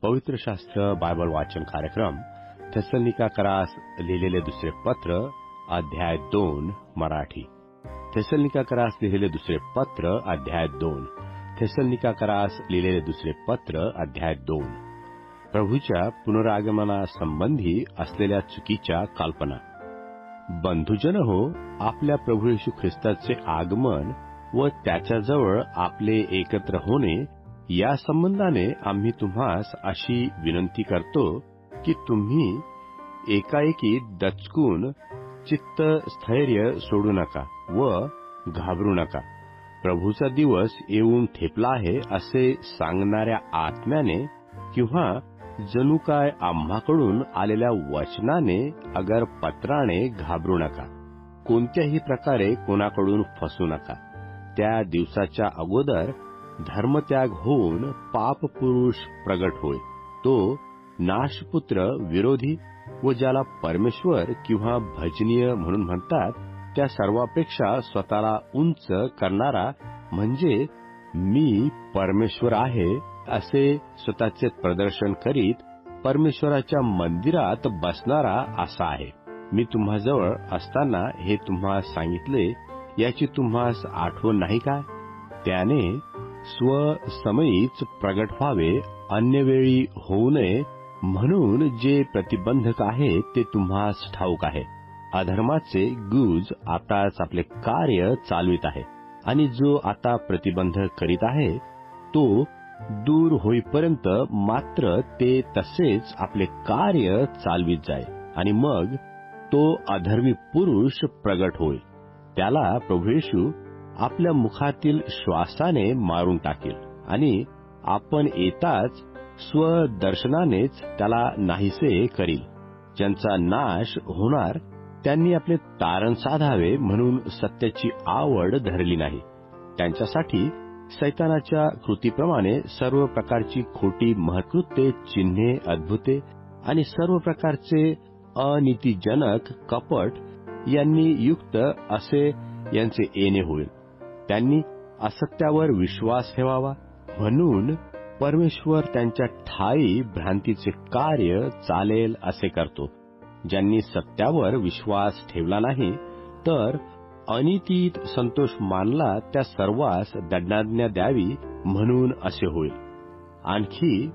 पवित्र शास्त्र बायबल वाचन कार्यक्रम थेसलोनिकाकरास लिहिलेले दुसरे पत्र अध्याय 2 मराठी. थेसलोनिकाकरास लिहिलेले दुसरे पत्र अध्याय 2. थेसलोनिकाकरास लिहिलेले दुसरे पत्र अध्याय 2. प्रभूच्या पुनरागमनासंबंधी असलेल्या चुकीच्या कल्पना. बंधुजन हो, आपल्या प्रभू येशू ख्रिस्ताचे आगमन व त्याच्याजवळ आपले एकत्र होणे या संबंधाने आम्ही तुम्हास अशी विनंती करतो की तुम्ही एकाएकी दचकून चित्त स्थैर्य सोडू नका व घाबरू नका. प्रभूचा दिवस येऊन ठेपला आहे असे सांगणाऱ्या आत्म्याने किंवा जणू काय आम्हाकडून आलेल्या वचनाने अगर पत्राने घाबरू नका. कोणत्याही प्रकारे कोणाकडून फसू नका. त्या दिवसाच्या अगोदर धर्मत्याग होऊन पापपुरुष प्रगट होय. तो नाशपुत्र विरोधी व ज्याला परमेश्वर किंवा भजनीय म्हणून म्हणतात त्या सर्वापेक्षा स्वतःला उंच करणारा, म्हणजे मी परमेश्वर आहे असे स्वतःचे प्रदर्शन करीत परमेश्वराच्या मंदिरात बसणारा असा आहे. मी तुम्हाजवळ असताना हे तुम्हास सांगितले, याची तुम्हास आठवण नाही काय? त्याने स्वसमयीच प्रगट व्हावे, अन्यवेळी होऊ नये म्हणून जे प्रतिबंधक आहे ते तुम्हास ठाऊक आहे. अधर्माचे गुज आताच आपले कार्य चालवित आहे आणि जो आता प्रतिबंध करीत आहे तो दूर होईपर्यंत मात्र ते तसेच आपले कार्य चालवित जाईल आणि मग तो अधर्मी पुरुष प्रगट होईल. त्याला प्रभू येशू आपल्या मुखातील श्वासाने मारून टाकेल आणि आपण येताच स्वदर्शनानेच त्याला नाहीसे करील. ज्यांचा नाश होणार त्यांनी आपले तारण साधावे म्हणून सत्याची आवड धरली नाही. त्यांच्यासाठी सैतानाच्या कृतीप्रमाणे सर्व प्रकारची खोटी महत्कृत्ये, चिन्हे, अद्भुते आणि सर्व प्रकारचे अनीतिजनक कपट यांनी युक्त असे यांचे येणे होईल. त्यांनी असत्यावर विश्वास ठेवावा म्हणून परमेश्वर त्यांच्या ठायी भ्रांतीचे कार्य चालेल असे करतो. ज्यांनी सत्यावर विश्वास ठेवला नाही तर अनितीत संतोष मानला त्या सर्वांस दंडाज्ञा द्यावी म्हणून असे होईल. आणखी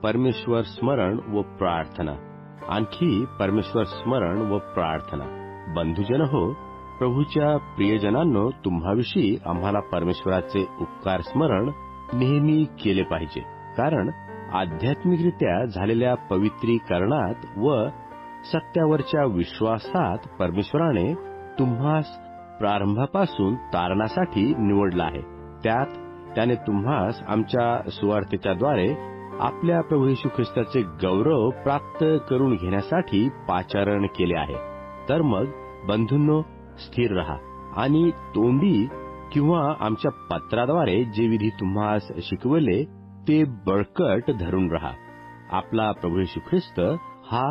परमेश्वर स्मरण व प्रार्थना. आणखी परमेश्वर स्मरण व प्रार्थना. बंधुजन हो, प्रभूच्या प्रियजनांनो, तुम्हाविषयी आम्हाला परमेश्वराचे उपकार स्मरण नेहमी केले पाहिजे, कारण आध्यात्मिकरित्या झालेल्या पवित्रीकरणात व सत्यावरच्या विश्वासात परमेश्वराने तुम्हास प्रारंभापासून तारणासाठी निवडला आहे. त्यात त्याने तुम्हास आमच्या सुवार्तेच्याद्वारे आपल्या प्रभू येशू ख्रिस्ताचे गौरव प्राप्त करून घेण्यासाठी पाचारण केले आहे. तर मग बंधूंनो, स्थिर रहा आणि तोंडी किंवा आमच्या पत्राद्वारे जे विधी तुम्हास शिकवले ते बळकट धरून रहा. आपला प्रभू येशू ख्रिस्त हा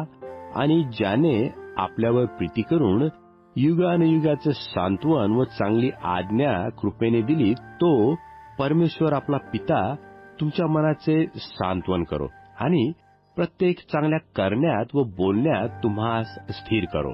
आणि ज्याने आपल्यावर प्रीती करून युगानुयुगाचे सांत्वन व चांगली आज्ञा कृपेने दिली, तो परमेश्वर आपला पिता तुमच्या मनाचे सांत्वन करो आणि प्रत्येक चांगल्या करण्यात व बोलण्यात तुम्हास स्थिर करो.